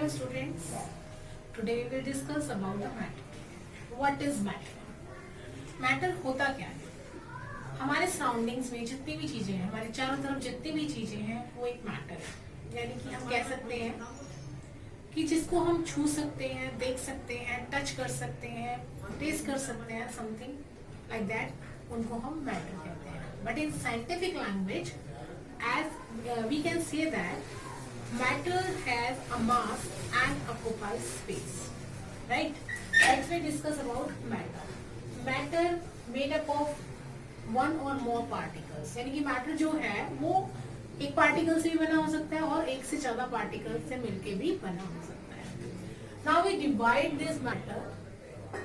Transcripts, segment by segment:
students. Today we will discuss about the matter. What is matter? Matter होता क्या है? हमारे सराउंडिंग्स में जितनी भी चीजें हैं, हमारे चारों तरफ जितनी भी चीजें हैं, वो एक मैटर है। यानी कि हम कह सकते हैं कि जिसको हम छू सकते हैं, देख सकते हैं, टच कर सकते हैं, टेस्ट कर सकते हैं, समथिंग लाइक दैट, उनको हम मैटर कहते हैं। But in scientific language, as we can say that matter has a mass and occupies space, right? Let's we discuss about matter. Matter made up of one or more particles. यानी कि matter जो है वो एक particle से भी बना हो सकता है और एक से ज्यादा पार्टिकल से मिलके भी बना हो सकता है. Now we divide this matter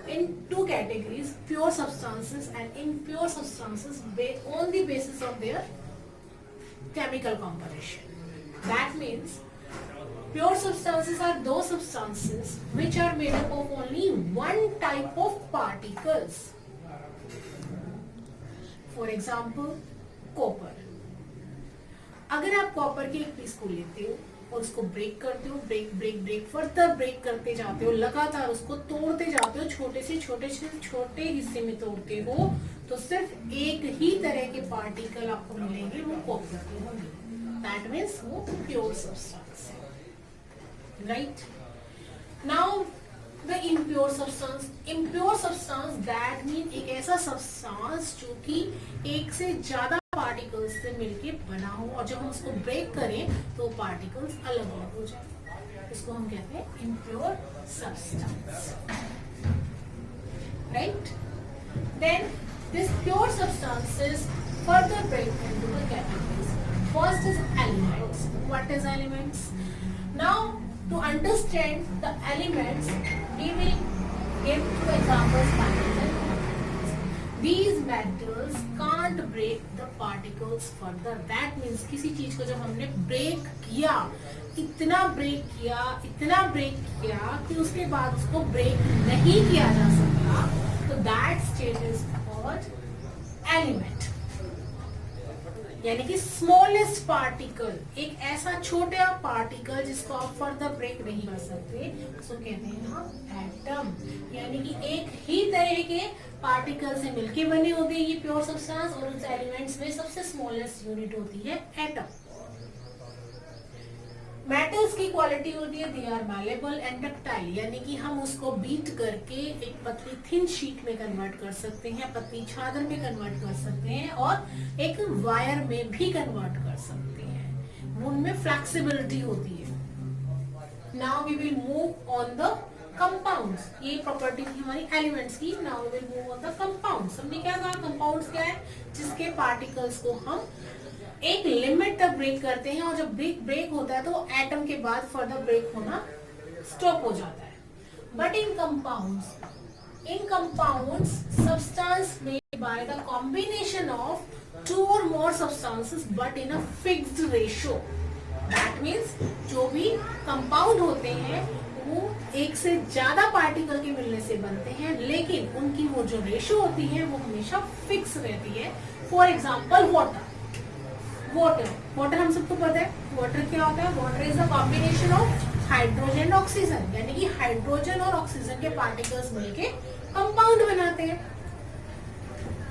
in two categories: pure substances and impure substances, on the basis of their chemical composition. That means pure substances are those substances which are made up of only one type of particles. For example, copper. अगर आप copper के एक piece को लेते हो और उसको break करते हो, ब्रेक फर्दर ब्रेक करते जाते हो, लगातार उसको तोड़ते जाते हो, छोटे से छोटे हिस्से में तोड़ते हो, तो सिर्फ एक ही तरह के पार्टिकल आपको मिलेंगे, वो कॉपर के होंगे. दैट मीन्स वो प्योर सब्सटेंस है. Right now the impure substance that mean एक ऐसा सब्सटेंस जो कि एक से ज्यादा पार्टिकल्स से मिलके बना हो और जब हम उसको ब्रेक करें तो पार्टिकल्स अलग अलग हो जाए. इसको हम कहते हैं impure substance. Right then this pure substances further break into the categories. First is elements. What is elements? Now, to understand the elements, we will give two examples. Metals and particles. These metals can't break the particles further. That means किसी चीज को जब हमने break किया, इतना break किया कि उसके बाद उसको break नहीं किया जा सकता, तो that state is एलिमेंट. यानी कि स्मॉलेस्ट पार्टिकल, एक ऐसा छोटा पार्टिकल जिसको आप फर्दर ब्रेक नहीं कर सकते, उसको कहते हैं हम एटम. यानी कि एक ही तरह के पार्टिकल से मिलके बने होते हैं ये प्योर सब्सटेंस, और उस एलिमेंट्स में सबसे स्मॉलेस्ट यूनिट होती है एटम. मेटल्स की क्वालिटी होती है they are malleable and ductile, यानी कि हम उसको बीट करके एक पतली थिन शीट में कन्वर्ट कर सकते हैं, पतली चादर में कन्वर्ट कर सकते हैं और एक वायर में भी कन्वर्ट कर सकते हैं. उनमें फ्लेक्सिबिलिटी होती है. Now we will move on the compounds. ये प्रॉपर्टी थी हमारी एलिमेंट्स की. Now we will move on the compounds. हमने क्या कहा, कंपाउंड्स क्या है, जिसके पार्टिकल्स को हम एक लिमिट तक ब्रेक करते हैं और जब ब्रेक होता है तो एटम के बाद फर्दर ब्रेक होना स्टॉप हो जाता है. But in compounds substance made by the combination of two or more substances but in a fixed ratio. That means जो भी कंपाउंड होते हैं वो एक से ज्यादा पार्टिकल के मिलने से बनते हैं, लेकिन उनकी वो जो रेशियो होती है वो हमेशा फिक्स रहती है. फॉर एग्जाम्पल वाटर हम सबको पता है. वाटर क्या होता है, water is a combination of hydrogen oxygen, यानी कि हाइड्रोजन और ऑक्सीजन के पार्टिकल्स मिलके कंपाउंड बनाते हैं.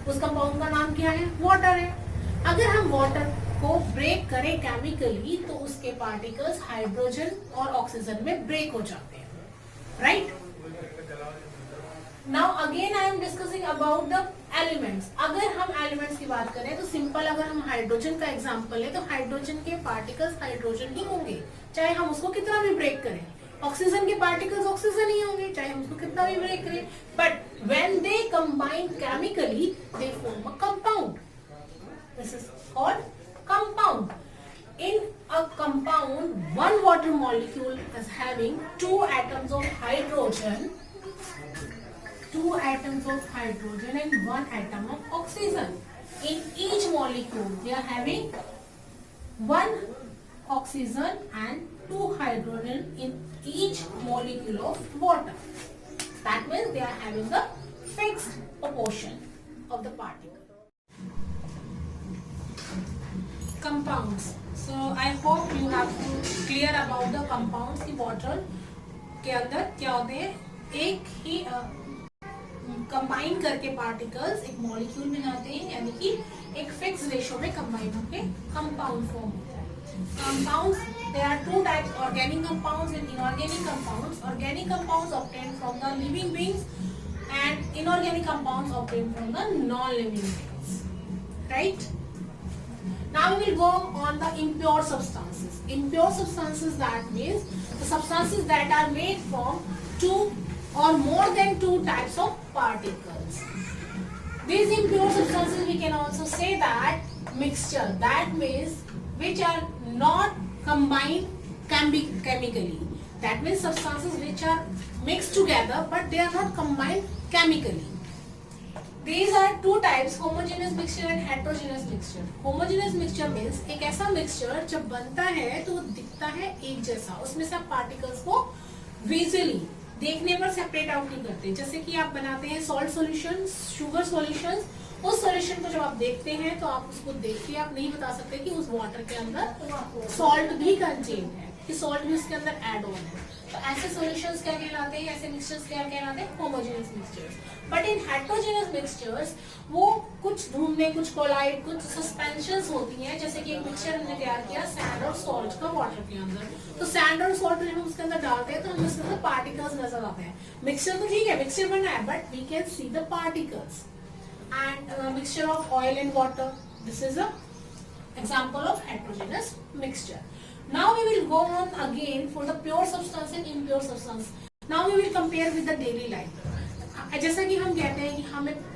उस कंपाउंड का नाम क्या है, वाटर है. अगर हम वाटर को ब्रेक करें केमिकली तो उसके पार्टिकल्स हाइड्रोजन और ऑक्सीजन में ब्रेक हो जाते हैं. Right now again I am discussing about the elements. अगर हम एलिमेंट्स की बात करें तो सिंपल, अगर हम हाइड्रोजन का एग्जांपल है तो हाइड्रोजन के पार्टिकल्स हाइड्रोजन ही होंगे, चाहे हम उसको कितना भी ब्रेक करें. ऑक्सीजन के पार्टिकल्स ऑक्सीजन ही होंगे, चाहे हम उसको कितना भी ब्रेक करें. But when they combine chemically they form a compound. This is called compound. In a compound, one water molecule is having two atoms of hydrogen and one atom of oxygen. In each molecule, they are having one oxygen and two hydrogen in each molecule of water. That means they are having the fixed proportion of the particle. Compounds. So I hope you have clear about the compounds. The water के अंदर क्या होते हैं, एक ही combine करके particles एक molecule बनाते हैं, यानी कि एक फिक्स रेशो में कंबाइन होके कंपाउंड फॉर्म होता है। Compounds, there are two types, organic compounds and inorganic compounds. Organic compounds obtained from the living beings and inorganic compounds obtained from the non-living beings, right? Now we will go on the impure substances. Impure substances, that means the substances that are made from two or more than two types of particles. These impure substances, we can also say that mixture, that means which are not combined chemically. That means substances which are mixed together but they are not combined chemically. These are two types, homogeneous mixture and heterogeneous mixture. Homogeneous mixture means एक ऐसा mixture जब बनता है तो वो दिखता है एक जैसा, उसमें से आप पार्टिकल्स को विजुअली देखने पर सेपरेट आउट नहीं करते। जैसे कि आप बनाते हैं सॉल्ट सॉल्यूशन, शुगर सॉल्यूशन, उस सॉल्यूशन को जब आप देखते हैं तो आप उसको देख के आप नहीं बता सकते कि उस वाटर के अंदर सॉल्ट भी कंटेन है, कि सॉल्ट भी उसके अंदर ऐड ऑन है। तो ऐसे सॉल्यूशंस क्या कहलाते हैं, ऐसे मिक्सचर्स क्या कहलाते हैं, homogeneous mixtures. But in heterogeneous mixtures वो कुछ धूम में, कुछ कोलाइड, कुछ सस्पेंशंस होती हैं। जैसे कि एक मिक्सचर हमने तैयार किया सैंड और सॉल्ट का वाटर के अंदर, तो सैंड और सॉल्ट जब हम उसके अंदर डालते हैं तो हमें उसके अंदर पार्टिकल्स नजर आते हैं। मिक्सचर तो ठीक है, मिक्सचर बना है, but we can see the particles. And mixture of oil and water, this is a example of heterogeneous mixture. Now we will go on again for the pure substance and impure substance. Now we will compare with the daily life. जैसा कि हम कहते हैं कि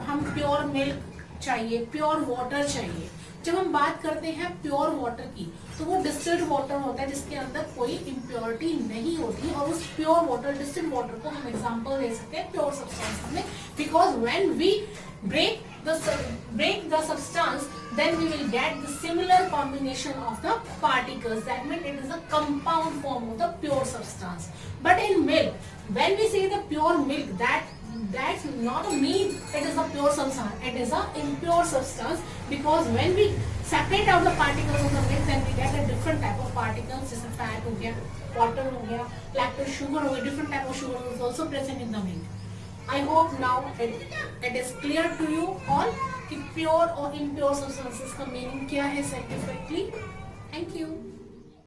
हम pure milk चाहिए, pure water चाहिए। जब हम बात करते हैं प्योर वाटर की, तो वो डिस्टिल्ड वाटर होता है जिसके अंदर कोई इम्प्योरिटी नहीं होती, और उस प्योर वाटर, डिस्टिल्ड वाटर को हम एग्जांपल दे सकते हैं प्योर सब्सटेंस में, because when we break the substance, then we will get the similar combination of the particles. That means it is a compound form of the pure substance. But in milk, when we say the pure milk, that's not a mean it is a pure substance, it is a impure substance, because when we separate out the particles of the milk, then we get a different type of particles, जैसे fat हो गया, water हो गया, lactose sugar हो गया, different type of sugar is also present in the milk. I hope now it is clear to you all कि pure और impure substances का meaning क्या है scientifically. Thank you.